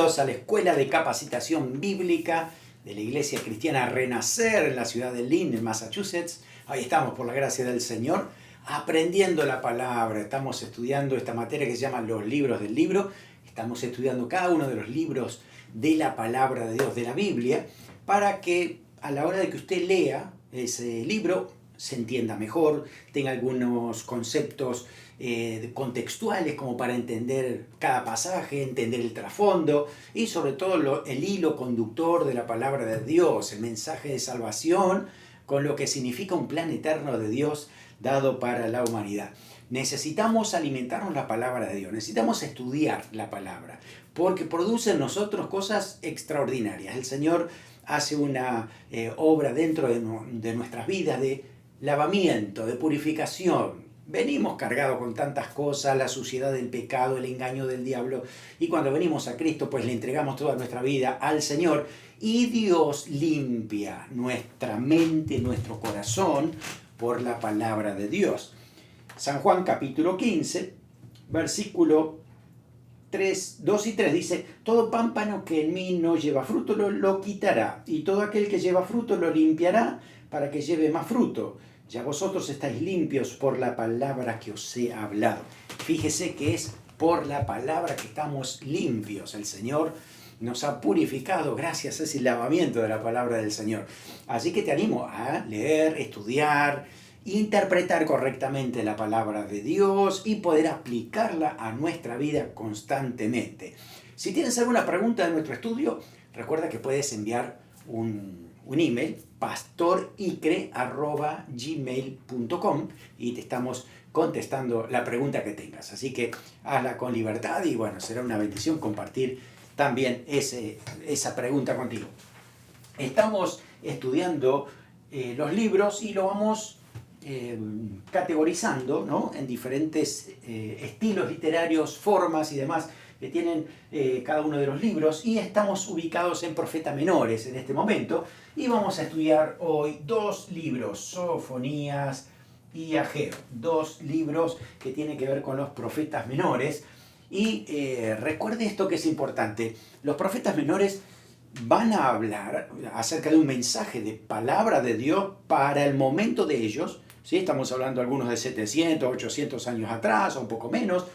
Bienvenidos a la Escuela de Capacitación Bíblica de la Iglesia Cristiana Renacer en la ciudad de Lynn, en Massachusetts. Ahí estamos, por la gracia del Señor, aprendiendo la palabra. Estamos estudiando esta materia que se llama los libros del libro. Estamos estudiando cada uno de los libros de la palabra de Dios, de la Biblia, para que a la hora de que usted lea ese libro se entienda mejor, tenga algunos conceptos contextuales como para entender cada pasaje, entender el trasfondo y sobre todo el hilo conductor de la palabra de Dios, el mensaje de salvación con lo que significa un plan eterno de Dios dado para la humanidad. Necesitamos alimentarnos la palabra de Dios, necesitamos estudiar la palabra porque produce en nosotros cosas extraordinarias. El Señor hace una obra dentro de nuestras vidas de lavamiento, de purificación. Venimos cargados con tantas cosas, la suciedad del pecado, el engaño del diablo, y cuando venimos a Cristo pues le entregamos toda nuestra vida al Señor y Dios limpia nuestra mente, nuestro corazón por la palabra de Dios. San Juan capítulo 15, versículo 2 y 3 dice: todo pámpano que en mí no lleva fruto lo quitará, y todo aquel que lleva fruto lo limpiará para que lleve más fruto. Ya vosotros estáis limpios por la palabra que os he hablado. Fíjese que es por la palabra que estamos limpios. El Señor nos ha purificado gracias a ese lavamiento de la palabra del Señor. Así que te animo a leer, estudiar, interpretar correctamente la palabra de Dios y poder aplicarla a nuestra vida constantemente. Si tienes alguna pregunta de nuestro estudio, recuerda que puedes enviar un email, pastoricre@gmail.com, y te estamos contestando la pregunta que tengas. Así que hazla con libertad y bueno, será una bendición compartir también esa pregunta contigo. Estamos estudiando los libros y lo vamos categorizando, ¿no?, en diferentes estilos literarios, formas y demás que tienen cada uno de los libros, y estamos ubicados en profetas menores en este momento, y vamos a estudiar hoy dos libros, Sofonías y Ageo, dos libros que tienen que ver con los profetas menores. Y recuerde esto que es importante: los profetas menores van a hablar acerca de un mensaje de palabra de Dios para el momento de ellos, ¿sí? Estamos hablando algunos de 700, 800 años atrás o un poco menos,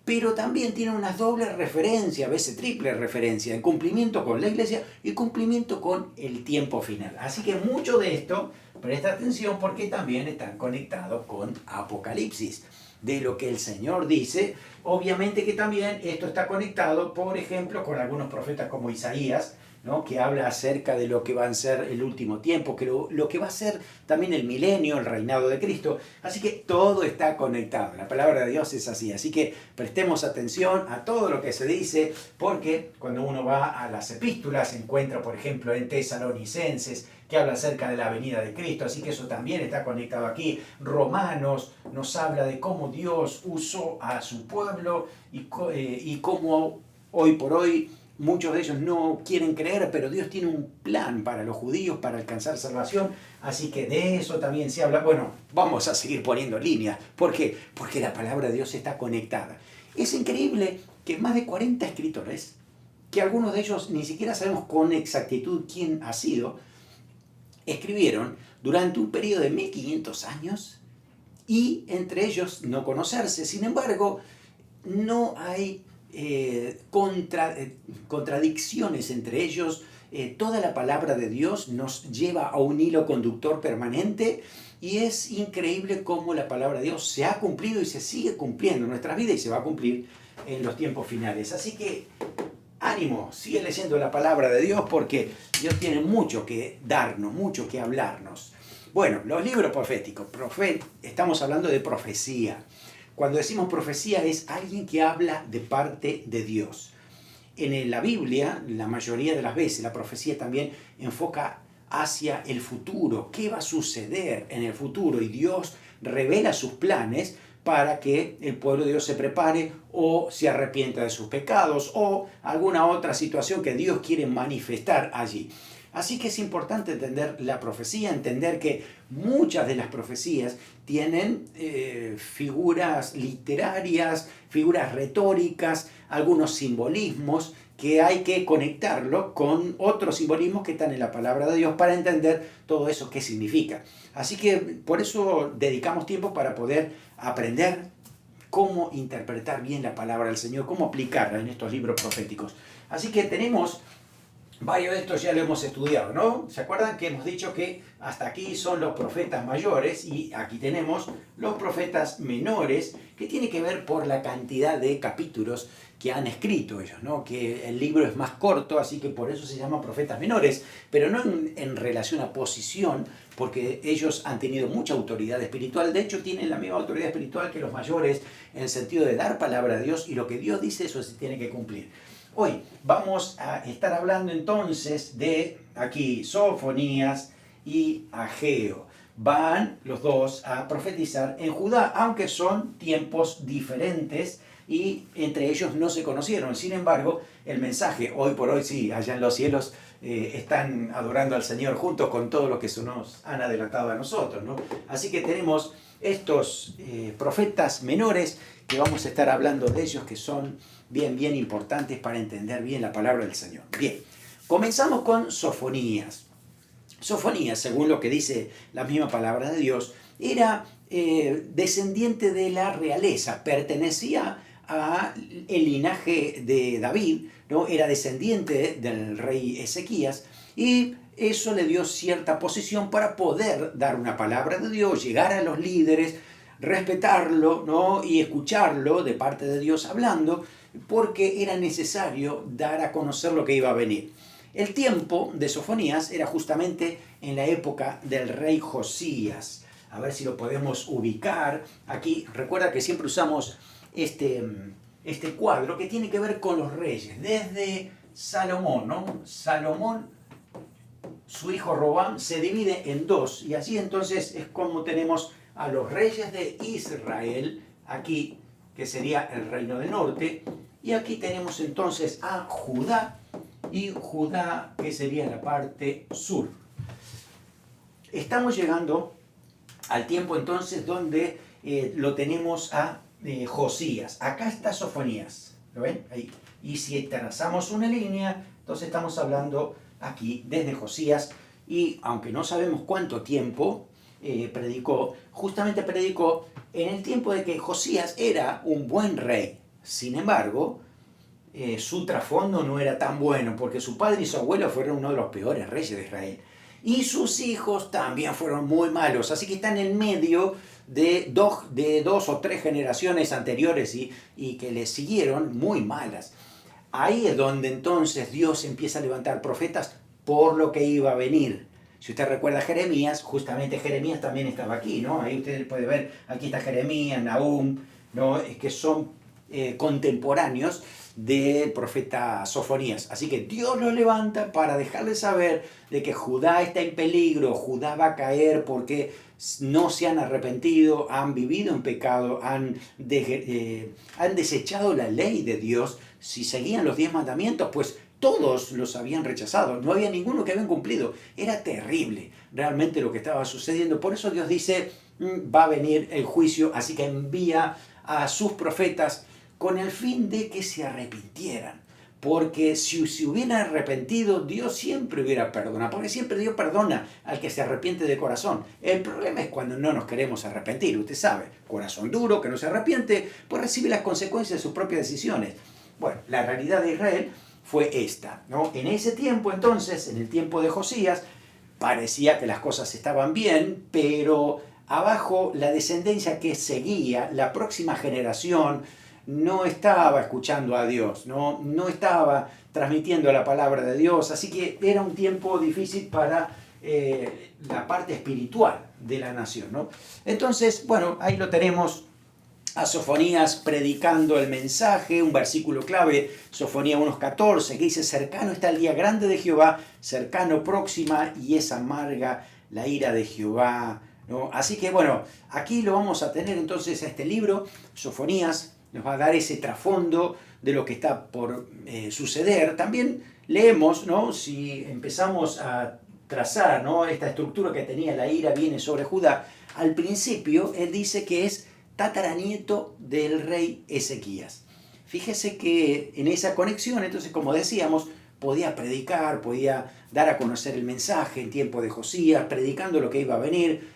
pero también tiene una doble referencia, a veces triple referencia, en cumplimiento con la iglesia y cumplimiento con el tiempo final. Así que mucho de esto, presta atención porque también están conectados con Apocalipsis, de lo que el Señor dice. Obviamente que también esto está conectado, por ejemplo, con algunos profetas como Isaías, ¿no?, que habla acerca de lo que va a ser el último tiempo, que lo que va a ser también el milenio, el reinado de Cristo. Así que todo está conectado, la palabra de Dios es así. Así que prestemos atención a todo lo que se dice, porque cuando uno va a las epístolas se encuentra, por ejemplo, en Tesalonicenses, que habla acerca de la venida de Cristo, así que eso también está conectado aquí. Romanos nos habla de cómo Dios usó a su pueblo y cómo hoy por hoy muchos de ellos no quieren creer, pero Dios tiene un plan para los judíos para alcanzar salvación, así que de eso también se habla. Bueno, vamos a seguir poniendo líneas. ¿Por qué? Porque la palabra de Dios está conectada. Es increíble que más de 40 escritores, que algunos de ellos ni siquiera sabemos con exactitud quién ha sido, escribieron durante un periodo de 1500 años y entre ellos no conocerse. Sin embargo, no hay contradicciones entre ellos. Toda la palabra de Dios nos lleva a un hilo conductor permanente y es increíble cómo la palabra de Dios se ha cumplido y se sigue cumpliendo en nuestras vidas y se va a cumplir en los tiempos finales. Así que ánimo, sigue leyendo la palabra de Dios porque Dios tiene mucho que darnos, mucho que hablarnos. Bueno, los libros proféticos, estamos hablando de profecía. Cuando decimos profecía es alguien que habla de parte de Dios. En la Biblia, la mayoría de las veces, la profecía también enfoca hacia el futuro. ¿Qué va a suceder en el futuro? Y Dios revela sus planes para que el pueblo de Dios se prepare o se arrepienta de sus pecados o alguna otra situación que Dios quiere manifestar allí. Así que es importante entender la profecía, entender que muchas de las profecías tienen figuras literarias, figuras retóricas, algunos simbolismos que hay que conectarlo con otros simbolismos que están en la palabra de Dios para entender todo eso qué significa. Así que por eso dedicamos tiempo para poder aprender cómo interpretar bien la palabra del Señor, cómo aplicarla en estos libros proféticos. Así que tenemos varios de estos, ya lo hemos estudiado, ¿no? ¿Se acuerdan que hemos dicho que hasta aquí son los profetas mayores y aquí tenemos los profetas menores, que tiene que ver por la cantidad de capítulos que han escrito ellos, ¿no? Que el libro es más corto, así que por eso se llaman profetas menores, pero no en relación a posición, porque ellos han tenido mucha autoridad espiritual. De hecho, tienen la misma autoridad espiritual que los mayores en el sentido de dar palabra a Dios, y lo que Dios dice, eso se tiene que cumplir. Hoy vamos a estar hablando entonces de aquí Sofonías y Ageo. Van los dos a profetizar en Judá, aunque son tiempos diferentes y entre ellos no se conocieron. Sin embargo, el mensaje, hoy por hoy sí, allá en los cielos están adorando al Señor juntos con todo lo que se nos han adelantado a nosotros, ¿no? Así que tenemos estos profetas menores que vamos a estar hablando de ellos, que son bien importantes para entender bien la palabra del Señor. Bien, comenzamos con Sofonías. Sofonías, según lo que dice la misma palabra de Dios, era descendiente de la realeza, pertenecía al linaje de David, ¿no? Era descendiente del rey Ezequías, y eso le dio cierta posición para poder dar una palabra de Dios, llegar a los líderes, respetarlo, ¿no? Y escucharlo de parte de Dios hablando, porque era necesario dar a conocer lo que iba a venir. El tiempo de Sofonías era justamente en la época del rey Josías. A ver si lo podemos ubicar aquí. Recuerda que siempre usamos este cuadro que tiene que ver con los reyes. Desde Salomón, ¿no? Salomón, su hijo Robam, se divide en dos. Y así entonces es como tenemos a los reyes de Israel, aquí, que sería el reino del norte. Y aquí tenemos entonces a Judá, y Judá, que sería la parte sur. Estamos llegando al tiempo entonces donde lo tenemos a Josías. Acá está Sofonías, ¿lo ven? Ahí. Y si trazamos una línea, entonces estamos hablando aquí desde Josías, y aunque no sabemos cuánto tiempo predicó, justamente predicó en el tiempo de que Josías era un buen rey. Sin embargo, su trasfondo no era tan bueno, porque su padre y su abuelo fueron uno de los peores reyes de Israel. Y sus hijos también fueron muy malos, así que está en el medio de dos o tres generaciones anteriores y que le siguieron muy malas. Ahí es donde entonces Dios empieza a levantar profetas por lo que iba a venir. Si usted recuerda a Jeremías, justamente Jeremías también estaba aquí, ¿no? Ahí usted puede ver, aquí está Jeremías, Nahum, ¿no? Que son contemporáneos del profeta Sofonías. Así que Dios lo levanta para dejarle saber de que Judá está en peligro, Judá va a caer porque no se han arrepentido, han vivido en pecado, han desechado la ley de Dios. Si seguían los 10 mandamientos, pues todos los habían rechazado, no había ninguno que habían cumplido. Era terrible realmente lo que estaba sucediendo. Por eso Dios dice, va a venir el juicio, así que envía a sus profetas con el fin de que se arrepintieran. Porque si se hubieran arrepentido, Dios siempre hubiera perdonado. Porque siempre Dios perdona al que se arrepiente de corazón. El problema es cuando no nos queremos arrepentir. Usted sabe, corazón duro que no se arrepiente, pues recibe las consecuencias de sus propias decisiones. Bueno, la realidad de Israel fue esta, ¿no? En ese tiempo entonces, en el tiempo de Josías, parecía que las cosas estaban bien, pero abajo la descendencia que seguía, la próxima generación, no estaba escuchando a Dios, no estaba transmitiendo la palabra de Dios, así que era un tiempo difícil para la parte espiritual de la nación, ¿no? Entonces, bueno, ahí lo tenemos a Sofonías predicando el mensaje, un versículo clave, Sofonías 1:14, que dice, cercano está el día grande de Jehová, cercano, próxima, y es amarga la ira de Jehová, ¿no? Así que bueno, aquí lo vamos a tener entonces a este libro, Sofonías, nos va a dar ese trasfondo de lo que está por suceder. También leemos, ¿no? Si empezamos a trazar, ¿no? Esta estructura que tenía la ira viene sobre Judá, al principio él dice que es tataranieto del rey Ezequías. Fíjese que en esa conexión, entonces, como decíamos, podía predicar, podía dar a conocer el mensaje en tiempo de Josías, predicando lo que iba a venir.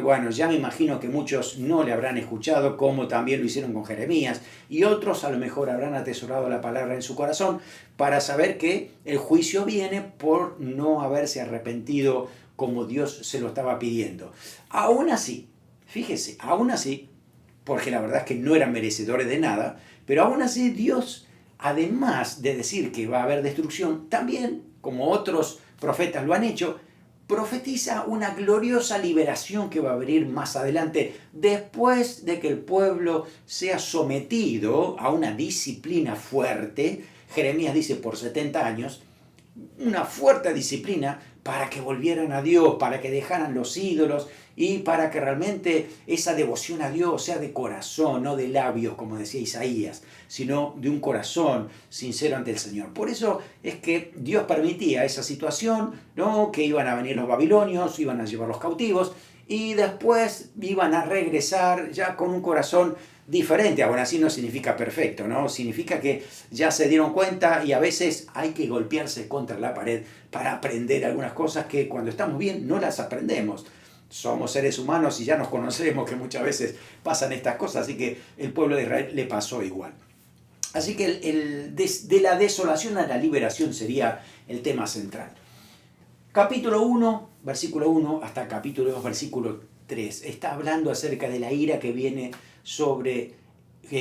Bueno, ya me imagino que muchos no le habrán escuchado, como también lo hicieron con Jeremías, y otros a lo mejor habrán atesorado la palabra en su corazón para saber que el juicio viene por no haberse arrepentido como Dios se lo estaba pidiendo. Aún así, fíjese, aún así, porque la verdad es que no eran merecedores de nada, pero aún así Dios, además de decir que va a haber destrucción, también, como otros profetas lo han hecho, profetiza una gloriosa liberación que va a venir más adelante, después de que el pueblo sea sometido a una disciplina fuerte. Jeremías dice por 70 años, una fuerte disciplina para que volvieran a Dios, para que dejaran los ídolos y para que realmente esa devoción a Dios sea de corazón, no de labios, como decía Isaías, sino de un corazón sincero ante el Señor. Por eso es que Dios permitía esa situación, ¿no? Que iban a venir los babilonios, iban a llevar los cautivos y después iban a regresar ya con un corazón diferente. Aún así no significa perfecto, ¿no? Significa que ya se dieron cuenta y a veces hay que golpearse contra la pared para aprender algunas cosas que cuando estamos bien no las aprendemos. Somos seres humanos y ya nos conocemos que muchas veces pasan estas cosas, así que el pueblo de Israel le pasó igual. Así que de la desolación a la liberación sería el tema central. Capítulo 1, versículo 1 hasta capítulo 2, versículo 3. Está hablando acerca de la ira que viene sobre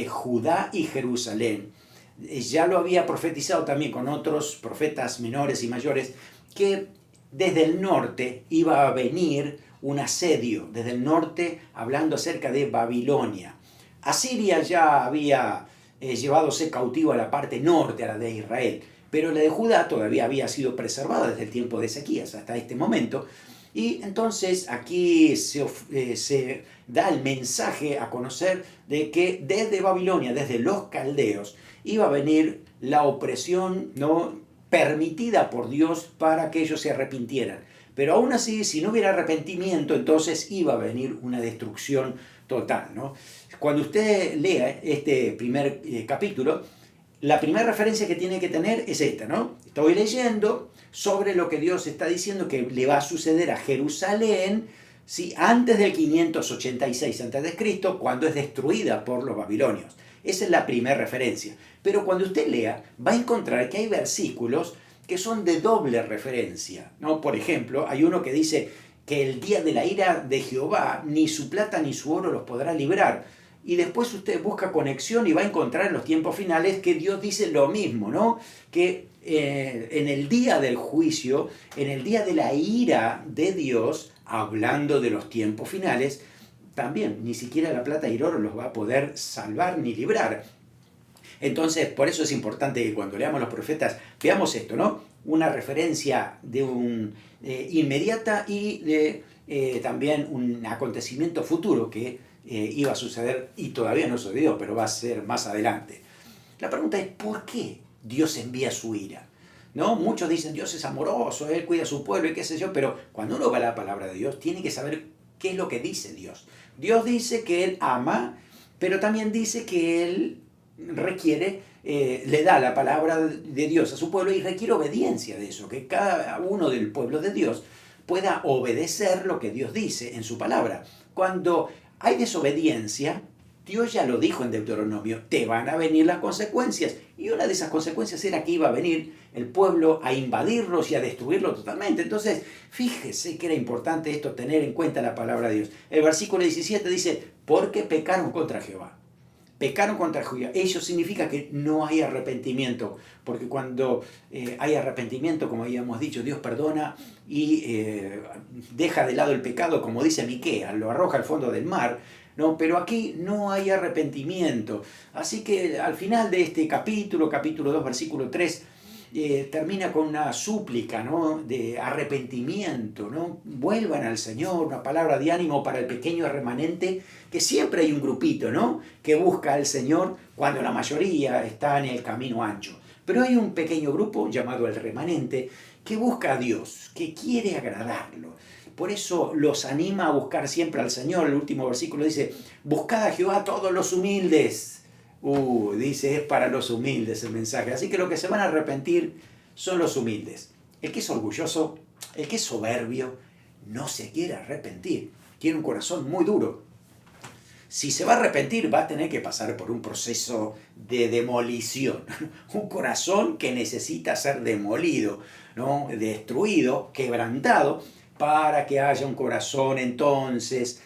Judá y Jerusalén. Ya lo había profetizado también con otros profetas menores y mayores, que desde el norte iba a venir un asedio, desde el norte hablando acerca de Babilonia. Asiria ya había llevadose cautivo a la parte norte, a la de Israel, pero la de Judá todavía había sido preservada desde el tiempo de Ezequías hasta este momento. Y entonces aquí se da el mensaje a conocer de que desde Babilonia, desde los caldeos, iba a venir la opresión no permitida por Dios para que ellos se arrepintieran. Pero aún así, si no hubiera arrepentimiento, entonces iba a venir una destrucción total, ¿no? Cuando usted lea este primer capítulo, la primera referencia que tiene que tener es esta, ¿no? Estoy leyendo sobre lo que Dios está diciendo que le va a suceder a Jerusalén, ¿sí? Antes del 586 a.C., cuando es destruida por los babilonios. Esa es la primera referencia. Pero cuando usted lea, va a encontrar que hay versículos que son de doble referencia, ¿no? Por ejemplo, hay uno que dice que el día de la ira de Jehová, ni su plata ni su oro los podrá librar. Y después usted busca conexión y va a encontrar en los tiempos finales que Dios dice lo mismo, ¿no? Que en el día del juicio, en el día de la ira de Dios, hablando de los tiempos finales, también ni siquiera la plata y el oro los va a poder salvar ni librar. Entonces, por eso es importante que cuando leamos los profetas veamos esto, ¿no? Una referencia de inmediata y de también un acontecimiento futuro que iba a suceder y todavía no sucedió, pero va a ser más adelante. La pregunta es, ¿por qué Dios envía su ira? ¿No? Muchos dicen, Dios es amoroso, Él cuida a su pueblo y qué sé yo, pero cuando uno va a la palabra de Dios, tiene que saber qué es lo que dice Dios. Dios dice que Él ama, pero también dice que Él requiere, le da la palabra de Dios a su pueblo y requiere obediencia de eso, que cada uno del pueblo de Dios pueda obedecer lo que Dios dice en su palabra. Cuando hay desobediencia, Dios ya lo dijo en Deuteronomio, te van a venir las consecuencias. Y una de esas consecuencias era que iba a venir el pueblo a invadirlos y a destruirlo totalmente. Entonces, fíjese que era importante esto, tener en cuenta la palabra de Dios. El versículo 17 dice, porque pecaron contra Jehová. Pecaron contra Jehová. Ello significa que no hay arrepentimiento, porque cuando hay arrepentimiento, como habíamos dicho, Dios perdona y deja de lado el pecado, como dice Miqueas, lo arroja al fondo del mar, ¿no? Pero aquí no hay arrepentimiento. Así que al final de este capítulo 2, versículo 3, termina con una súplica, ¿no? De arrepentimiento, ¿no? Vuelvan al Señor, una palabra de ánimo para el pequeño remanente, que siempre hay un grupito, ¿no? Que busca al Señor cuando la mayoría está en el camino ancho. Pero hay un pequeño grupo llamado el remanente que busca a Dios, que quiere agradarlo. Por eso los anima a buscar siempre al Señor. El último versículo dice, buscad a Jehová todos los humildes. Dice, es para los humildes el mensaje. Así que lo que se van a arrepentir son los humildes. El que es orgulloso, el que es soberbio, no se quiere arrepentir. Tiene un corazón muy duro. Si se va a arrepentir, va a tener que pasar por un proceso de demolición. Un corazón que necesita ser demolido, ¿no? Destruido, quebrantado, para que haya un corazón entonces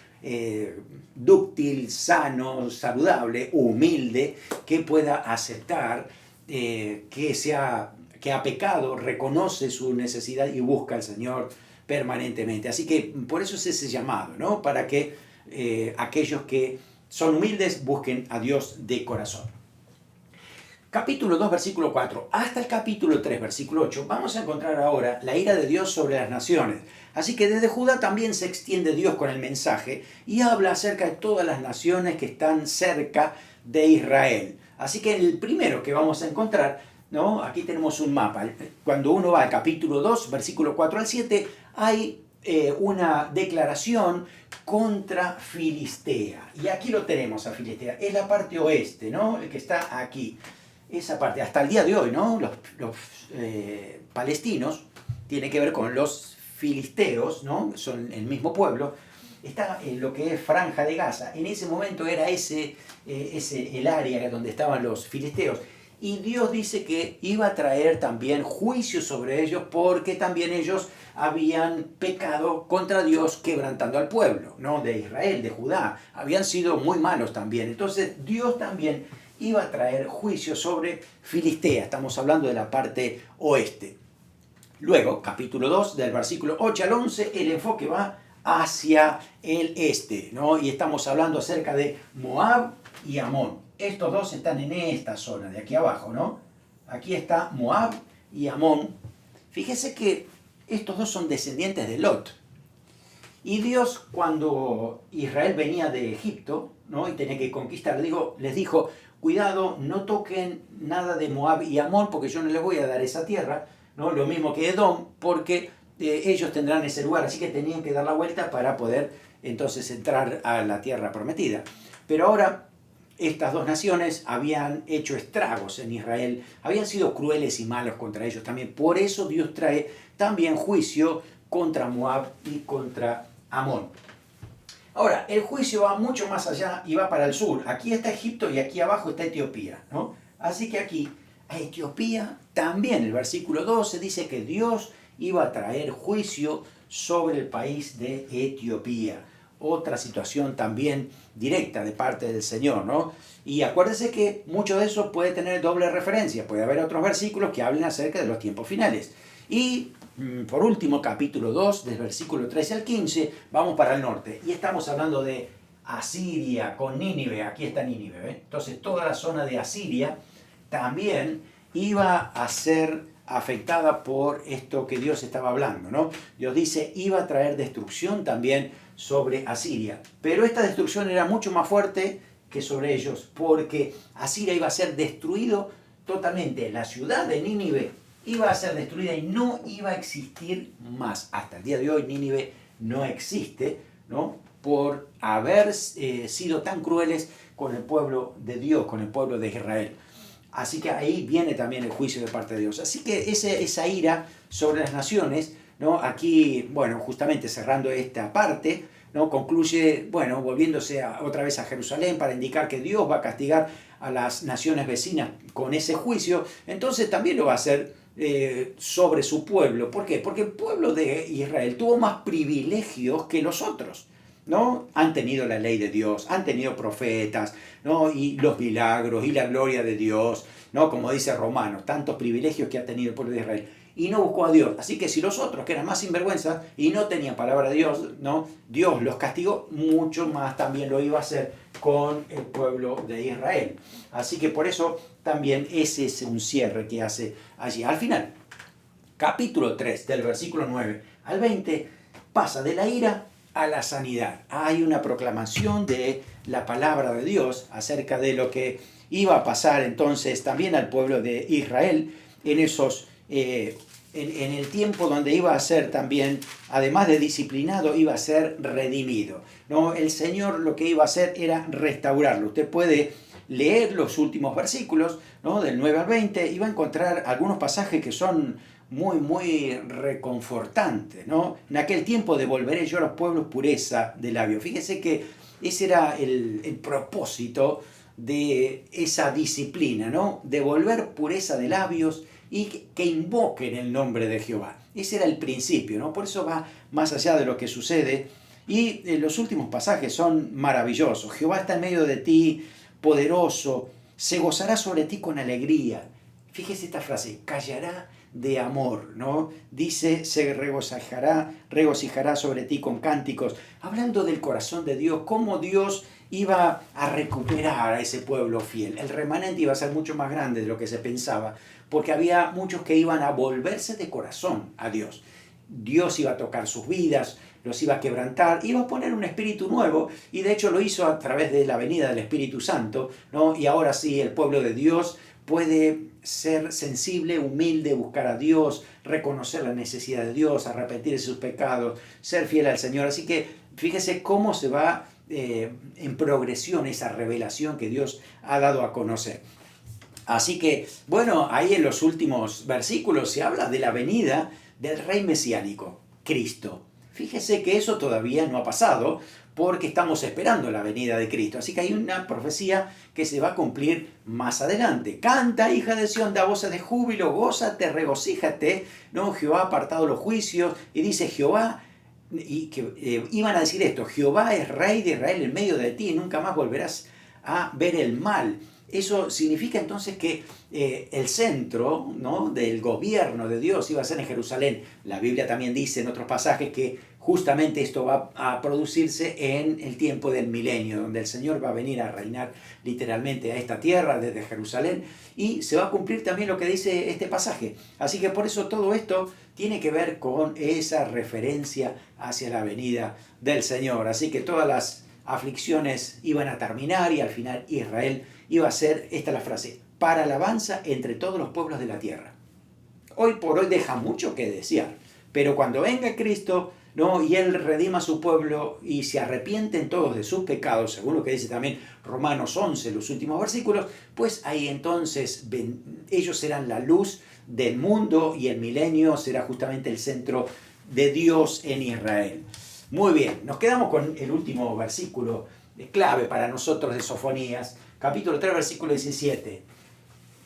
dúctil, sano, saludable, humilde, que pueda aceptar que ha pecado, reconoce su necesidad y busca al Señor permanentemente. Así que por eso es ese llamado, ¿no? Para que aquellos que son humildes busquen a Dios de corazón. Capítulo 2, versículo 4, hasta el capítulo 3, versículo 8, vamos a encontrar ahora la ira de Dios sobre las naciones. Así que desde Judá también se extiende Dios con el mensaje y habla acerca de todas las naciones que están cerca de Israel. Así que el primero que vamos a encontrar, ¿no? Aquí tenemos un mapa. Cuando uno va al capítulo 2, versículo 4 al 7, hay una declaración contra Filistea. Y aquí lo tenemos a Filistea. Es la parte oeste, ¿no? El que está aquí. Esa parte, hasta el día de hoy, ¿no? Los palestinos, tiene que ver con los filisteos, ¿no? Son el mismo pueblo. Está en lo que es Franja de Gaza. En ese momento era el área donde estaban los filisteos. Y Dios dice que iba a traer también juicio sobre ellos porque también ellos habían pecado contra Dios quebrantando al pueblo, ¿no? De Israel, de Judá. Habían sido muy malos también. Entonces Dios también iba a traer juicio sobre Filistea. Estamos hablando de la parte oeste. Luego, capítulo 2, del versículo 8 al 11, el enfoque va hacia el este, ¿no? Y estamos hablando acerca de Moab y Amón. Estos dos están en esta zona de aquí abajo, ¿no? Aquí está Moab y Amón. Fíjese que estos dos son descendientes de Lot. Y Dios, cuando Israel venía de Egipto, ¿no? Y tenía que conquistar, les dijo, cuidado, no toquen nada de Moab y Amón, porque yo no les voy a dar esa tierra, ¿no? Lo mismo que Edom, porque ellos tendrán ese lugar, así que tenían que dar la vuelta para poder entonces entrar a la tierra prometida. Pero ahora estas dos naciones habían hecho estragos en Israel, habían sido crueles y malos contra ellos también. Por eso Dios trae también juicio contra Moab y contra Amón. Ahora, el juicio va mucho más allá y va para el sur. Aquí está Egipto y aquí abajo está Etiopía, ¿no? Así que aquí, a Etiopía también, el versículo 12 dice que Dios iba a traer juicio sobre el país de Etiopía. Otra situación también directa de parte del Señor, ¿no? Y acuérdense que mucho de eso puede tener doble referencia. Puede haber otros versículos que hablen acerca de los tiempos finales. Y por último, capítulo 2, del versículo 13 al 15, vamos para el norte. Y estamos hablando de Asiria con Nínive. Aquí está Nínive, ¿eh? Entonces toda la zona de Asiria también iba a ser afectada por esto que Dios estaba hablando, ¿no? Dios dice, iba a traer destrucción también sobre Asiria. Pero esta destrucción era mucho más fuerte que sobre ellos, porque Asiria iba a ser destruido totalmente. La ciudad de Nínive iba a ser destruida y no iba a existir más. Hasta el día de hoy Nínive no existe, ¿no? Por haber sido tan crueles con el pueblo de Dios, con el pueblo de Israel. Así que ahí viene también el juicio de parte de Dios. Así que esa ira sobre las naciones, ¿no? Aquí, bueno, justamente cerrando esta parte, ¿no? Concluye, bueno, volviéndose otra vez a Jerusalén para indicar que Dios va a castigar a las naciones vecinas con ese juicio. Entonces también lo va a hacer sobre su pueblo. ¿Por qué? Porque el pueblo de Israel tuvo más privilegios que los otros, ¿no? Han tenido la ley de Dios, han tenido profetas, ¿no? Y los milagros y la gloria de Dios, ¿no? Como dice Romanos, tantos privilegios que ha tenido el pueblo de Israel. Y no buscó a Dios. Así que si los otros, que eran más sinvergüenzas y no tenían palabra de Dios, ¿no? Dios los castigó, mucho más también lo iba a hacer con el pueblo de Israel. Así que por eso también ese es un cierre que hace allí. Al final, capítulo 3, del versículo 9 al 20, pasa de la ira a la sanidad. Hay una proclamación de la palabra de Dios acerca de lo que iba a pasar entonces también al pueblo de Israel en esos en el tiempo donde iba a ser también, además de disciplinado, iba a ser redimido, ¿no? El Señor lo que iba a hacer era restaurarlo. Usted puede leer los últimos versículos, ¿no? Del 9 al 20, y va a encontrar algunos pasajes que son muy reconfortantes, ¿no? En aquel tiempo devolveré yo a los pueblos pureza de labios. Fíjese que ese era el propósito de esa disciplina, ¿no? Devolver pureza de labios y que invoquen el nombre de Jehová. Ese era el principio, ¿no? Por eso va más allá de lo que sucede. Y los últimos pasajes son maravillosos. Jehová está en medio de ti, poderoso, se gozará sobre ti con alegría. Fíjese esta frase, callará de amor, ¿no? Dice, se regocijará sobre ti con cánticos. Hablando del corazón de Dios, cómo Dios iba a recuperar a ese pueblo fiel. El remanente iba a ser mucho más grande de lo que se pensaba, porque había muchos que iban a volverse de corazón a Dios. Dios iba a tocar sus vidas, los iba a quebrantar, iba a poner un espíritu nuevo, y de hecho lo hizo a través de la venida del Espíritu Santo, ¿no? Y ahora sí, el pueblo de Dios puede ser sensible, humilde, buscar a Dios, reconocer la necesidad de Dios, arrepentirse de sus pecados, ser fiel al Señor. Así que fíjese cómo se va en progresión esa revelación que Dios ha dado a conocer. Así que, bueno, ahí en los últimos versículos se habla de la venida del Rey Mesiánico, Cristo. Fíjese que eso todavía no ha pasado porque estamos esperando la venida de Cristo. Así que hay una profecía que se va a cumplir más adelante. Canta, hija de Sión, da voces de júbilo, gózate, regocíjate, ¿no? Jehová ha apartado los juicios, y dice Jehová, y que iban a decir esto, Jehová es Rey de Israel en medio de ti y nunca más volverás a ver el mal. Eso significa entonces que el centro, ¿no?, del gobierno de Dios iba a ser en Jerusalén. La Biblia también dice en otros pasajes que justamente esto va a producirse en el tiempo del milenio, donde el Señor va a venir a reinar literalmente a esta tierra desde Jerusalén, y se va a cumplir también lo que dice este pasaje. Así que por eso todo esto tiene que ver con esa referencia hacia la venida del Señor. Así que todas las aflicciones iban a terminar y al final Israel iba a ser, esta es la frase, para alabanza entre todos los pueblos de la tierra. Hoy por hoy deja mucho que desear, pero cuando venga Cristo, ¿no?, y Él redima a su pueblo y se arrepienten todos de sus pecados, según lo que dice también Romanos 11, los últimos versículos, pues ahí entonces ellos serán la luz del mundo y el milenio será justamente el centro de Dios en Israel. Muy bien, nos quedamos con el último versículo clave para nosotros de Sofonías, capítulo 3, versículo 17.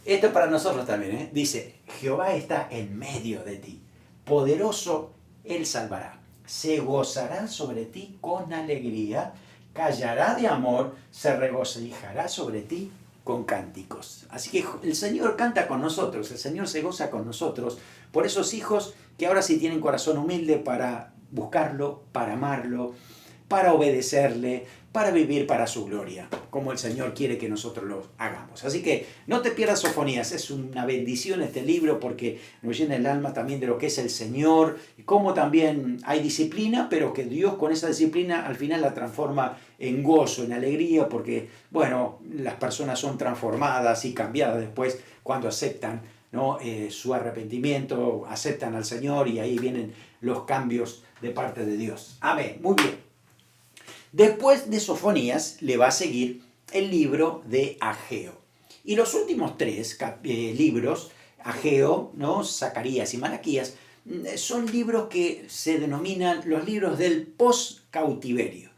Esto es para nosotros también, ¿eh? Dice, Jehová está en medio de ti, poderoso Él salvará, se gozará sobre ti con alegría, callará de amor, se regocijará sobre ti con cánticos. Así que el Señor canta con nosotros, el Señor se goza con nosotros, por esos hijos que ahora sí tienen corazón humilde para buscarlo, para amarlo, para obedecerle, para vivir para su gloria, como el Señor quiere que nosotros lo hagamos. Así que no te pierdas Sofonías, es una bendición este libro porque nos llena el alma también de lo que es el Señor, y cómo también hay disciplina, pero que Dios con esa disciplina al final la transforma en gozo, en alegría, porque, bueno, las personas son transformadas y cambiadas después cuando aceptan, ¿no?, su arrepentimiento, aceptan al Señor, y ahí vienen los cambios de parte de Dios. Amén. Muy bien. Después de Sofonías le va a seguir el libro de Ageo. Y los últimos tres libros, Ageo, ¿no?, Zacarías y Malaquías, son libros que se denominan los libros del post-cautiverio.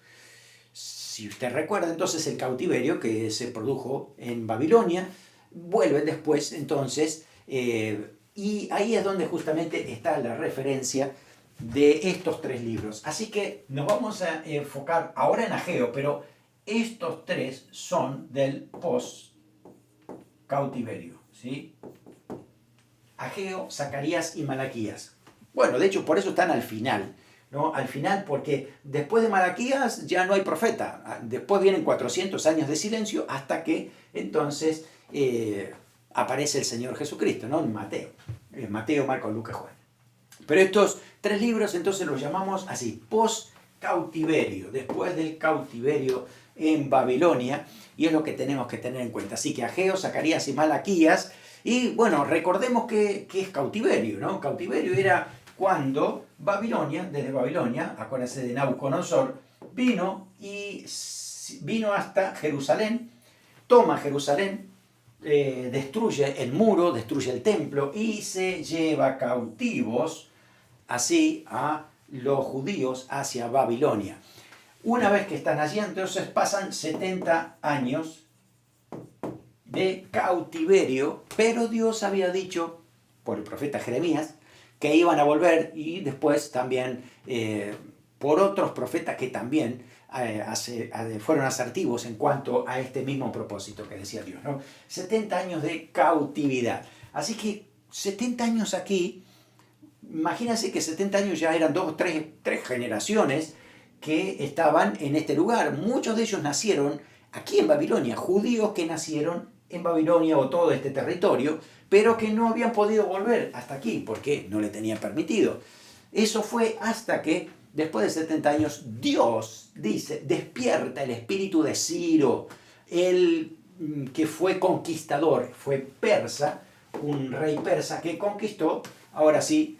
Si usted recuerda, entonces el cautiverio que se produjo en Babilonia vuelve después, entonces, y ahí es donde justamente está la referencia de estos tres libros. Así que nos vamos a enfocar ahora en Ageo, pero estos tres son del post-cautiverio, ¿sí? Ageo, Zacarías y Malaquías. Bueno, de hecho, por eso están al final, ¿no? Al final, porque después de Malaquías ya no hay profeta. Después vienen 400 años de silencio hasta que entonces aparece el Señor Jesucristo, ¿no? En Mateo. Mateo, Marcos, Lucas, Juan. Pero estos tres libros entonces los llamamos así, post-cautiverio, después del cautiverio en Babilonia, y es lo que tenemos que tener en cuenta. Así que Ageo, Zacarías y Malaquías, y bueno, recordemos que es cautiverio, ¿no? Cautiverio era cuando Babilonia, desde Babilonia, acuérdense de Nabucodonosor, vino hasta Jerusalén toma Jerusalén, destruye el muro, destruye el templo y se lleva cautivos así a los judíos hacia Babilonia. Una vez que están allí, entonces pasan 70 años de cautiverio, pero Dios había dicho por el profeta Jeremías que iban a volver, y después también por otros profetas que también fueron asertivos en cuanto a este mismo propósito que decía Dios, ¿no? 70 años de cautividad. Así que 70 años aquí, imagínense que 70 años ya eran tres generaciones que estaban en este lugar. Muchos de ellos nacieron aquí en Babilonia, judíos que nacieron en Babilonia o todo este territorio, pero que no habían podido volver hasta aquí porque no le tenían permitido. Eso fue hasta que, después de 70 años, Dios dice, despierta el espíritu de Ciro, el que fue conquistador, fue persa, un rey persa que conquistó, ahora sí,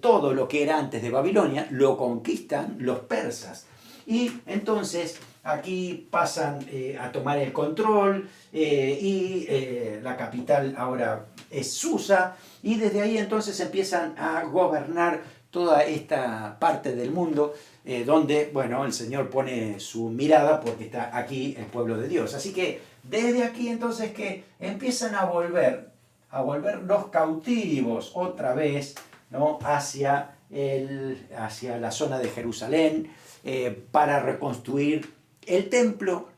todo lo que era antes de Babilonia, lo conquistan los persas. Y entonces aquí pasan a tomar el control y la capital ahora es Susa, y desde ahí entonces empiezan a gobernar toda esta parte del mundo donde, bueno, el Señor pone su mirada porque está aquí el pueblo de Dios. Así que desde aquí entonces que empiezan a volver los cautivos otra vez, ¿no? hacia la zona de Jerusalén para reconstruir el templo.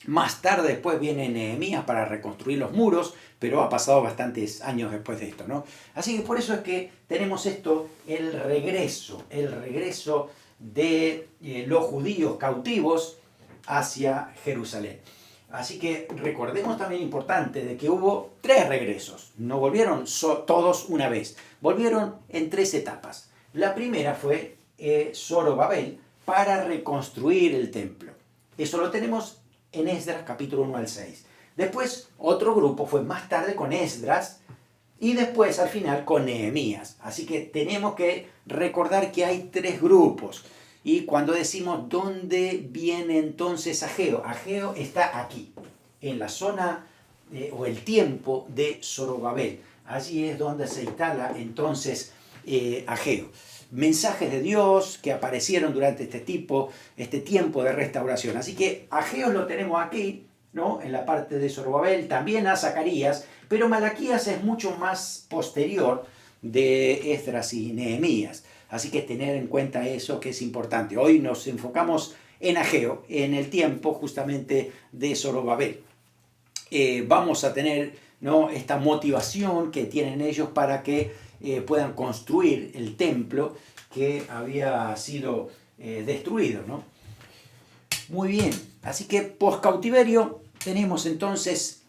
Más tarde después viene Nehemías para reconstruir los muros, pero ha pasado bastantes años después de esto, ¿no? Así que por eso es que tenemos esto, el regreso de los judíos cautivos hacia Jerusalén. Así que recordemos también importante de que hubo 3 regresos, no volvieron todos una vez, volvieron en 3 etapas. La primera fue Zorobabel para reconstruir el templo. Eso lo tenemos en Esdras capítulo 1 al 6. Después otro grupo fue más tarde con Esdras y después al final con Nehemías. Así que tenemos que recordar que hay 3 grupos. Y cuando decimos dónde viene entonces Ageo, Ageo está aquí, en la zona o el tiempo de Zorobabel. Allí es donde se instala entonces Ageo. Mensajes de Dios que aparecieron durante este tiempo de restauración. Así que Ageo lo tenemos aquí, ¿no? En la parte de Zorobabel, también a Zacarías, pero Malaquías es mucho más posterior de Esdras y Nehemías. Así que tener en cuenta eso que es importante. Hoy nos enfocamos en Ageo, en el tiempo justamente de Zorobabel. Vamos a tener, ¿no? esta motivación que tienen ellos para que puedan construir el templo que había sido destruido, ¿no? Muy bien, así que poscautiverio tenemos entonces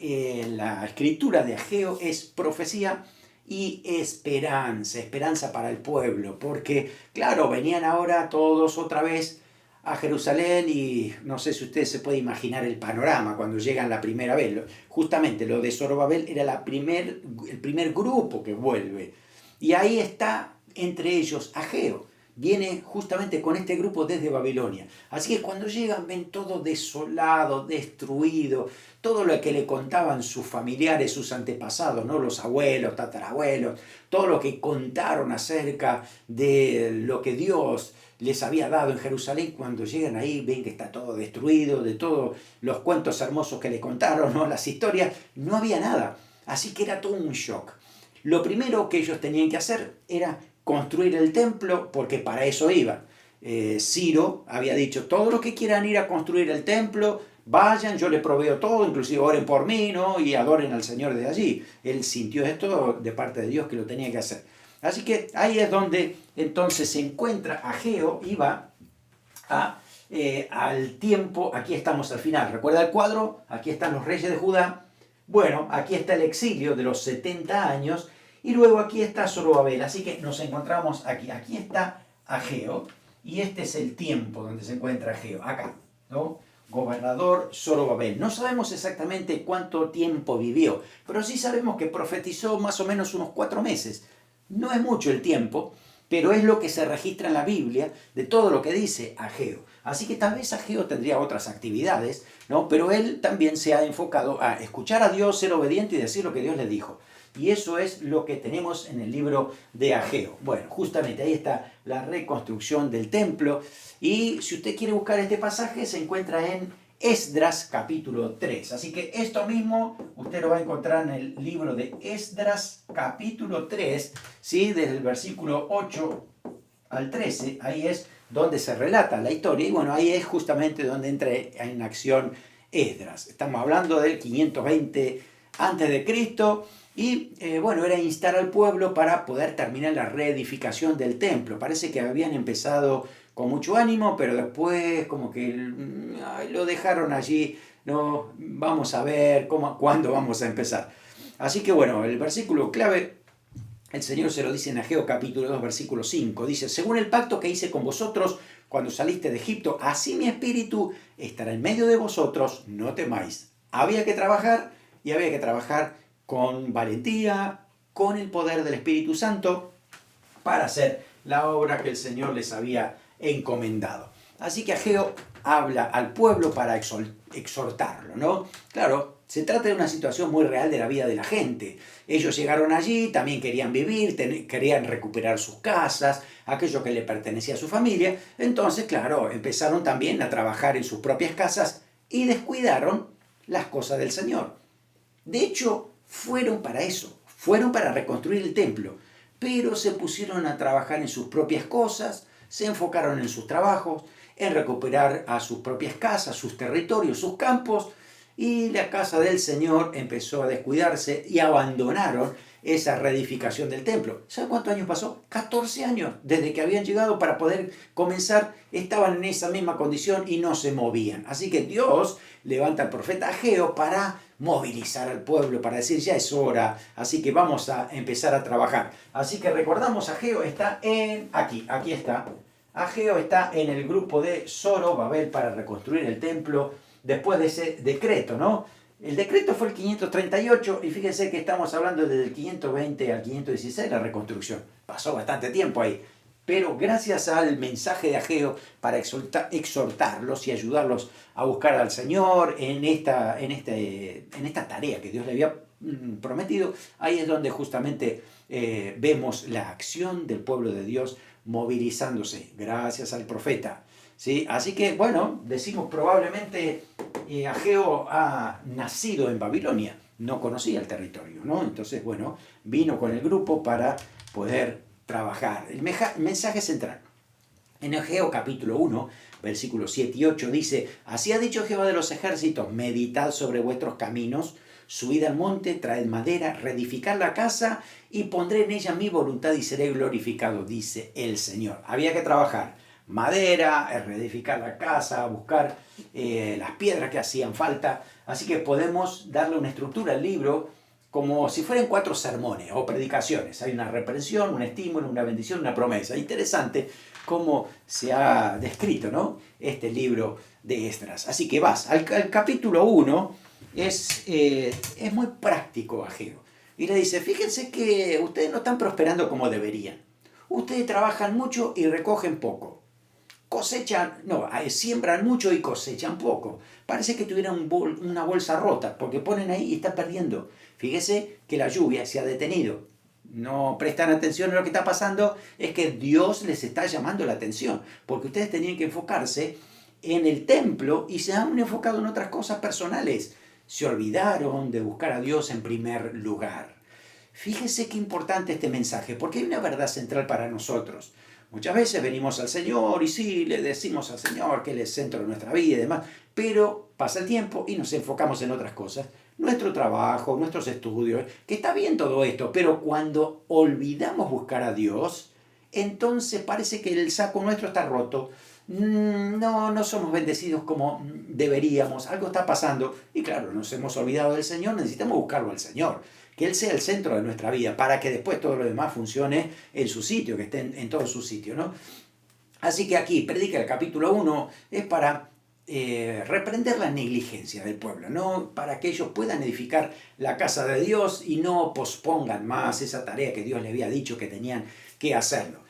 la escritura de Ageo es profecía y esperanza para el pueblo, porque claro, venían ahora todos otra vez a Jerusalén y no sé si usted se puede imaginar el panorama cuando llegan la primera vez. Justamente lo de Zorobabel era el primer grupo que vuelve, y ahí está entre ellos Ageo. Viene justamente con este grupo desde Babilonia. Así que cuando llegan ven todo desolado, destruido, todo lo que le contaban sus familiares, sus antepasados, ¿no? Los abuelos, tatarabuelos, todo lo que contaron acerca de lo que Dios les había dado en Jerusalén. Cuando llegan ahí ven que está todo destruido, de todos los cuentos hermosos que le contaron, ¿no? Las historias, no había nada. Así que era todo un shock. Lo primero que ellos tenían que hacer era construir el templo, porque para eso iban. Ciro había dicho, todos los que quieran ir a construir el templo, vayan, yo les proveo todo, inclusive oren por mí, ¿no? Y adoren al Señor desde allí. Él sintió esto de parte de Dios que lo tenía que hacer. Así que ahí es donde entonces se encuentra Ageo y va al tiempo. Aquí estamos al final. ¿Recuerda el cuadro? Aquí están los reyes de Judá. Bueno, aquí está el exilio de los 70 años. Y luego aquí está Zorobabel, así que nos encontramos aquí. Aquí está Ageo, y este es el tiempo donde se encuentra Ageo, acá, ¿no? Gobernador Zorobabel. No sabemos exactamente cuánto tiempo vivió, pero sí sabemos que profetizó más o menos unos 4 meses. No es mucho el tiempo, pero es lo que se registra en la Biblia de todo lo que dice Ageo. Así que tal vez Ageo tendría otras actividades, ¿no? Pero él también se ha enfocado a escuchar a Dios, ser obediente y decir lo que Dios le dijo. Y eso es lo que tenemos en el libro de Ageo. Bueno, justamente ahí está la reconstrucción del templo. Y si usted quiere buscar este pasaje, se encuentra en Esdras capítulo 3. Así que esto mismo usted lo va a encontrar en el libro de Esdras capítulo 3, ¿sí? Desde el versículo 8 al 13. Ahí es donde se relata la historia. Y bueno, ahí es justamente donde entra en acción Esdras. Estamos hablando del 520 a.C. Y bueno, era instar al pueblo para poder terminar la reedificación del templo. Parece que habían empezado con mucho ánimo, pero después como que lo dejaron allí. No, vamos a ver cuándo vamos a empezar. Así que bueno, el versículo clave, el Señor se lo dice en Ageo capítulo 2, versículo 5. Dice, según el pacto que hice con vosotros cuando saliste de Egipto, así mi espíritu estará en medio de vosotros, no temáis. Había que trabajar y había que trabajar con valentía, con el poder del Espíritu Santo, para hacer la obra que el Señor les había encomendado. Así que Ageo habla al pueblo para exhortarlo, ¿no? Claro, se trata de una situación muy real de la vida de la gente. Ellos llegaron allí, también querían vivir, querían recuperar sus casas, aquello que le pertenecía a su familia. Entonces, claro, empezaron también a trabajar en sus propias casas y descuidaron las cosas del Señor. De hecho, fueron para eso, fueron para reconstruir el templo, pero se pusieron a trabajar en sus propias cosas, se enfocaron en sus trabajos, en recuperar a sus propias casas, sus territorios, sus campos, y la casa del Señor empezó a descuidarse y abandonaron esa reedificación del templo. ¿Sabe cuántos años pasó? 14 años desde que habían llegado para poder comenzar, estaban en esa misma condición y no se movían. Así que Dios levanta al profeta Ageo para movilizar al pueblo, para decir ya es hora, así que vamos a empezar a trabajar. Así que recordamos, Ageo está aquí está. Ageo está en el grupo de Zorobabel para reconstruir el templo después de ese decreto, ¿no? El decreto fue el 538 y fíjense que estamos hablando desde el 520 al 516, la reconstrucción. Pasó bastante tiempo ahí. Pero gracias al mensaje de Ageo para exhortarlos y ayudarlos a buscar al Señor en esta tarea que Dios le había prometido, ahí es donde justamente vemos la acción del pueblo de Dios movilizándose, gracias al profeta. ¿Sí? Así que, bueno, decimos probablemente Ageo ha nacido en Babilonia, no conocía el territorio, ¿no? Entonces, bueno, vino con el grupo para poder trabajar. El mensaje central. En Ageo capítulo 1, versículos 7 y 8 dice, así ha dicho Jehová de los ejércitos, meditad sobre vuestros caminos, subid al monte, traed madera, reedificad la casa y pondré en ella mi voluntad y seré glorificado, dice el Señor. Había que trabajar. Madera, reedificar la casa, buscar las piedras que hacían falta. Así que podemos darle una estructura al libro como si fueran 4 sermones o predicaciones. Hay una reprensión, un estímulo, una bendición, una promesa. Interesante cómo se ha descrito, ¿no? Este libro de Esdras. Así que vas al capítulo 1, es muy práctico Ageo. Y le dice, fíjense que ustedes no están prosperando como deberían. Ustedes trabajan mucho y recogen poco. Siembran mucho y cosechan poco. Parece que tuvieran una bolsa rota, porque ponen ahí y están perdiendo. Fíjese que la lluvia se ha detenido. No prestan atención a lo que está pasando, es que Dios les está llamando la atención, porque ustedes tenían que enfocarse en el templo y se han enfocado en otras cosas personales. Se olvidaron de buscar a Dios en primer lugar. Fíjese qué importante este mensaje, porque hay una verdad central para nosotros. Muchas veces venimos al Señor y sí, le decimos al Señor que Él es el centro de nuestra vida y demás, pero pasa el tiempo y nos enfocamos en otras cosas. Nuestro trabajo, nuestros estudios, que está bien todo esto, pero cuando olvidamos buscar a Dios, entonces parece que el saco nuestro está roto. No somos bendecidos como deberíamos, algo está pasando y claro, nos hemos olvidado del Señor, necesitamos buscarlo al Señor. Que Él sea el centro de nuestra vida, para que después todo lo demás funcione en su sitio, que esté en todo su sitio, ¿no? Así que aquí, predica el capítulo 1, es para reprender la negligencia del pueblo, ¿no? Para que ellos puedan edificar la casa de Dios y no pospongan más esa tarea que Dios le había dicho que tenían que hacerlo.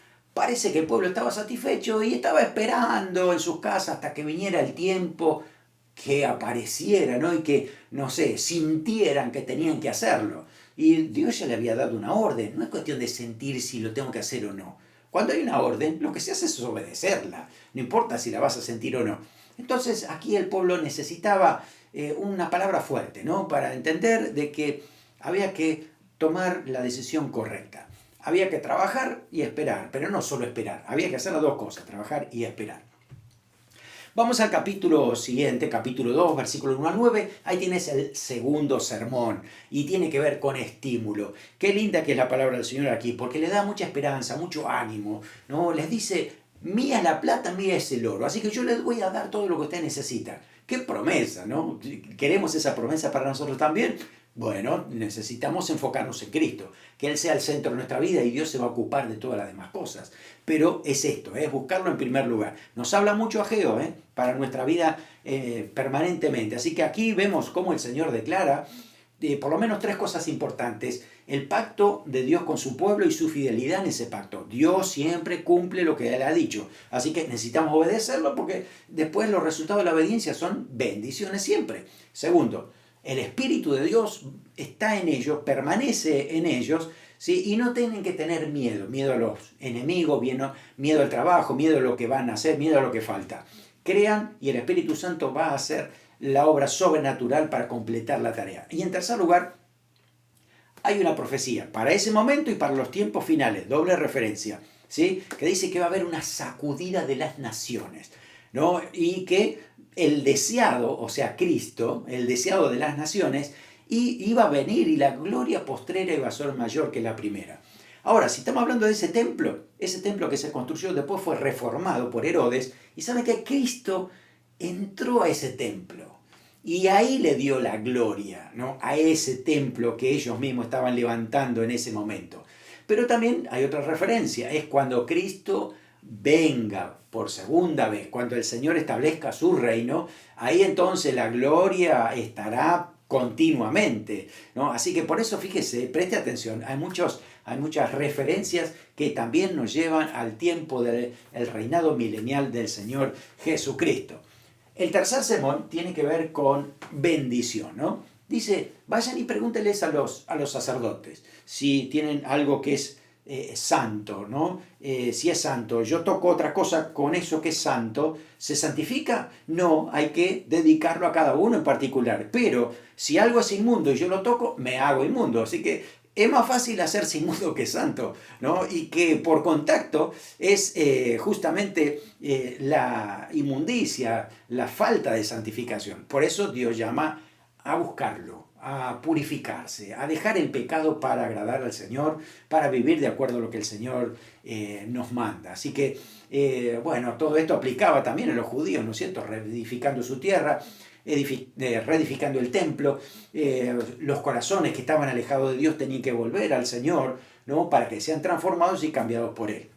parece que el pueblo estaba satisfecho y estaba esperando en sus casas hasta que viniera el tiempo que apareciera, ¿no? Y que, no sé, sintieran que tenían que hacerlo. Y Dios ya le había dado una orden, no es cuestión de sentir si lo tengo que hacer o no. Cuando hay una orden, lo que se hace es obedecerla, no importa si la vas a sentir o no. Entonces aquí el pueblo necesitaba una palabra fuerte, ¿no? Para entender de que había que tomar la decisión correcta. Había que trabajar y esperar, pero no solo esperar, había que hacer las dos cosas, trabajar y esperar. Vamos al capítulo siguiente, capítulo 2, versículo 1 al 9. Ahí tienes el segundo sermón y tiene que ver con estímulo. Qué linda que es la palabra del Señor aquí, porque le da mucha esperanza, mucho ánimo, ¿no? Les dice, mía es la plata, mía es el oro, así que yo les voy a dar todo lo que ustedes necesitan. Qué promesa, ¿no? ¿Queremos esa promesa para nosotros también? Bueno, necesitamos enfocarnos en Cristo, que Él sea el centro de nuestra vida y Dios se va a ocupar de todas las demás cosas. Pero es esto, es buscarlo en primer lugar. Nos habla mucho Ageo para nuestra vida permanentemente. Así que aquí vemos cómo el Señor declara por lo menos tres cosas importantes. El pacto de Dios con su pueblo y su fidelidad en ese pacto. Dios siempre cumple lo que Él ha dicho. Así que necesitamos obedecerlo porque después los resultados de la obediencia son bendiciones siempre. Segundo, el Espíritu de Dios está en ellos, permanece en ellos, ¿sí? Y no tienen que tener miedo a los enemigos, miedo al trabajo, miedo a lo que van a hacer, miedo a lo que falta. Crean y el Espíritu Santo va a hacer la obra sobrenatural para completar la tarea. Y en tercer lugar, hay una profecía para ese momento y para los tiempos finales, doble referencia, ¿sí? Que dice que va a haber una sacudida de las naciones, ¿no? Y que el deseado, o sea, Cristo, el deseado de las naciones, iba a venir y la gloria postrera iba a ser mayor que la primera. Ahora, si estamos hablando de ese templo que se construyó después fue reformado por Herodes, y saben que Cristo entró a ese templo y ahí le dio la gloria, ¿no? A ese templo que ellos mismos estaban levantando en ese momento. Pero también hay otra referencia, es cuando Cristo venga por segunda vez, cuando el Señor establezca su reino, ahí entonces la gloria estará continuamente, ¿no? Así que por eso fíjese, preste atención, hay muchas referencias que también nos llevan al tiempo del reinado milenial del Señor Jesucristo. El tercer sermón tiene que ver con bendición, ¿no? Dice, vayan y pregúntenles a los sacerdotes si tienen algo que es santo, ¿no? Si es santo, yo toco otra cosa con eso que es santo, ¿se santifica? No, hay que dedicarlo a cada uno en particular. Pero si algo es inmundo y yo lo toco, me hago inmundo. Así que es más fácil hacerse inmundo que santo, ¿no? Y que por contacto es justamente la inmundicia, la falta de santificación. Por eso Dios llama a buscarlo, a purificarse, a dejar el pecado para agradar al Señor, para vivir de acuerdo a lo que el Señor nos manda. Así que, bueno, todo esto aplicaba también a los judíos, ¿no es cierto? Reedificando su tierra, reedificando el templo, los corazones que estaban alejados de Dios tenían que volver al Señor, ¿no? Para que sean transformados y cambiados por Él.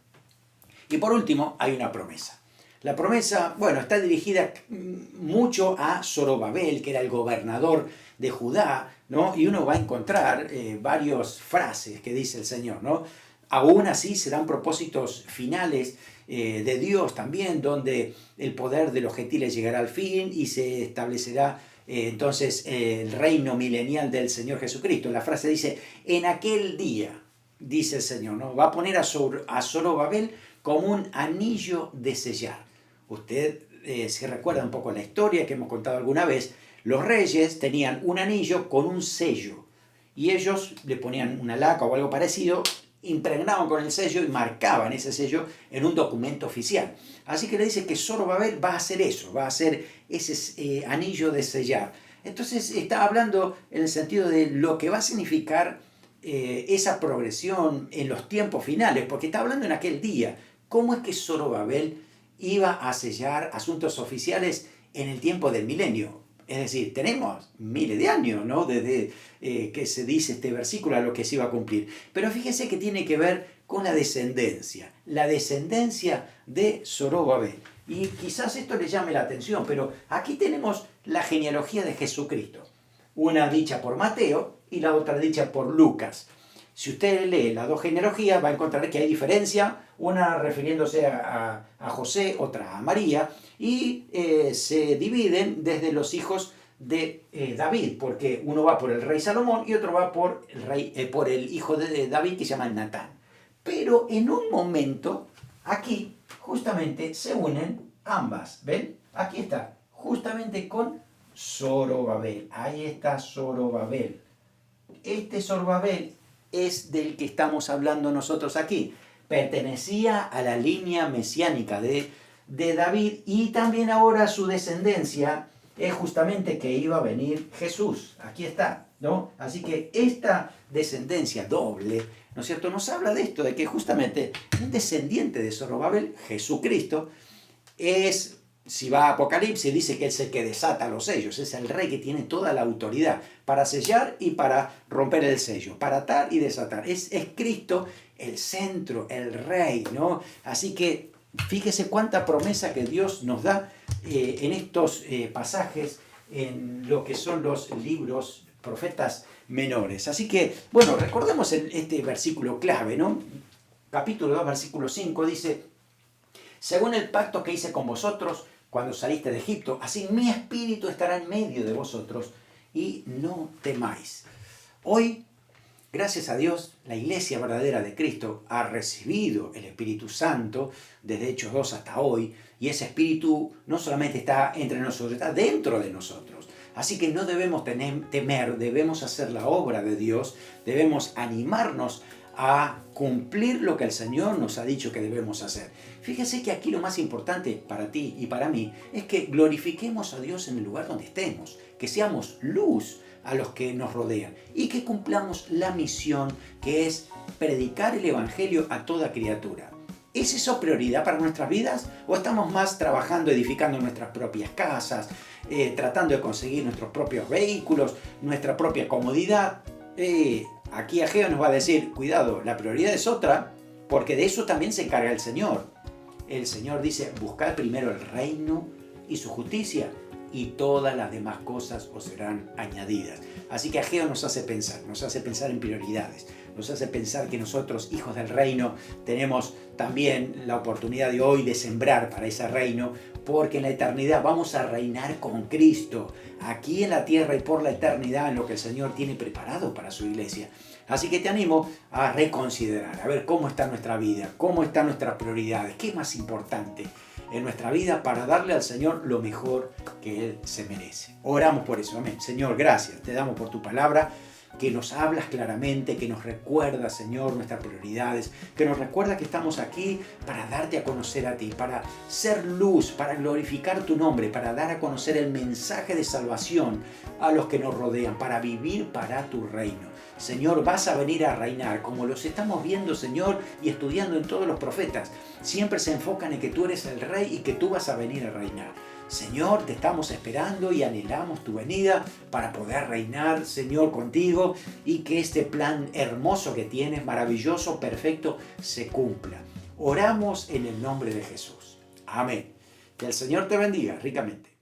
Y por último, hay una promesa. La promesa, bueno, está dirigida mucho a Zorobabel, que era el gobernador de Judá, ¿no? Y uno va a encontrar varias frases que dice el Señor, ¿no? Aún así serán propósitos finales de Dios también, donde el poder de los gentiles llegará al fin y se establecerá entonces el reino milenial del Señor Jesucristo. La frase dice, en aquel día, dice el Señor, ¿no? Va a poner a Zorobabel como un anillo de sellar. Usted se recuerda un poco la historia que hemos contado alguna vez, los reyes tenían un anillo con un sello y ellos le ponían una laca o algo parecido, impregnaban con el sello y marcaban ese sello en un documento oficial. Así que le dice que Zorobabel va a hacer eso, va a hacer ese anillo de sellar. Entonces está hablando en el sentido de lo que va a significar esa progresión en los tiempos finales, porque está hablando en aquel día. ¿Cómo es que Zorobabel iba a sellar asuntos oficiales en el tiempo del milenio? Es decir, tenemos miles de años, ¿no? Desde que se dice este versículo a lo que se iba a cumplir. Pero fíjese que tiene que ver con la descendencia de Zorobabel. Y quizás esto le llame la atención, pero aquí tenemos la genealogía de Jesucristo. Una dicha por Mateo y la otra dicha por Lucas. si usted lee las dos genealogías, va a encontrar que hay diferencia, una refiriéndose a José, otra a María, y se dividen desde los hijos de David, porque uno va por el rey Salomón y otro va por por el hijo de David que se llama Natán. Pero en un momento, aquí, justamente se unen ambas, ¿ven? Aquí está, justamente con Zorobabel. Ahí está Zorobabel. Este Zorobabel es del que estamos hablando nosotros aquí. Pertenecía a la línea mesiánica de David, y también ahora su descendencia es justamente que iba a venir Jesús. Aquí está, ¿no? Así que esta descendencia doble, ¿no es cierto?, nos habla de esto, de que justamente un descendiente de Zorobabel, Jesucristo, es, si va a Apocalipsis, dice que es el que desata los sellos, es el rey que tiene toda la autoridad para sellar y para romper el sello, para atar y desatar. Es Cristo el centro, el rey, ¿no? Así que fíjese cuánta promesa que Dios nos da en estos pasajes, en lo que son los libros profetas menores. Así que, bueno, recordemos este versículo clave, ¿no? Capítulo 2, versículo 5, dice: según el pacto que hice con vosotros cuando saliste de Egipto, así mi espíritu estará en medio de vosotros, y no temáis. Hoy, gracias a Dios, la iglesia verdadera de Cristo ha recibido el Espíritu Santo desde Hechos 2 hasta hoy, y ese Espíritu no solamente está entre nosotros, está dentro de nosotros. Así que no debemos temer, debemos hacer la obra de Dios, debemos animarnos a cumplir lo que el Señor nos ha dicho que debemos hacer. Fíjese que aquí lo más importante para ti y para mí es que glorifiquemos a Dios en el lugar donde estemos, que seamos luz a los que nos rodean y que cumplamos la misión, que es predicar el Evangelio a toda criatura. ¿Es eso prioridad para nuestras vidas? ¿O estamos más trabajando, edificando nuestras propias casas, tratando de conseguir nuestros propios vehículos, nuestra propia comodidad? Aquí Ageo nos va a decir, cuidado, la prioridad es otra, porque de eso también se encarga el Señor. El Señor dice, buscad primero el reino y su justicia, y todas las demás cosas os serán añadidas. Así que Ageo nos hace pensar en prioridades, nos hace pensar que nosotros, hijos del reino, tenemos también la oportunidad de hoy de sembrar para ese reino, porque en la eternidad vamos a reinar con Cristo, aquí en la tierra y por la eternidad, en lo que el Señor tiene preparado para su iglesia. Así que te animo a reconsiderar, a ver cómo está nuestra vida, cómo están nuestras prioridades, qué es más importante en nuestra vida para darle al Señor lo mejor que Él se merece. Oramos por eso, amén. Señor, gracias, te damos por tu palabra, que nos hablas claramente, que nos recuerda, Señor, nuestras prioridades, que nos recuerda que estamos aquí para darte a conocer a ti, para ser luz, para glorificar tu nombre, para dar a conocer el mensaje de salvación a los que nos rodean, para vivir para tu reino. Señor, vas a venir a reinar, como los estamos viendo, Señor, y estudiando en todos los profetas. Siempre se enfocan en que tú eres el rey y que tú vas a venir a reinar. Señor, te estamos esperando y anhelamos tu venida para poder reinar, Señor, contigo, y que este plan hermoso que tienes, maravilloso, perfecto, se cumpla. Oramos en el nombre de Jesús. Amén. Que el Señor te bendiga ricamente.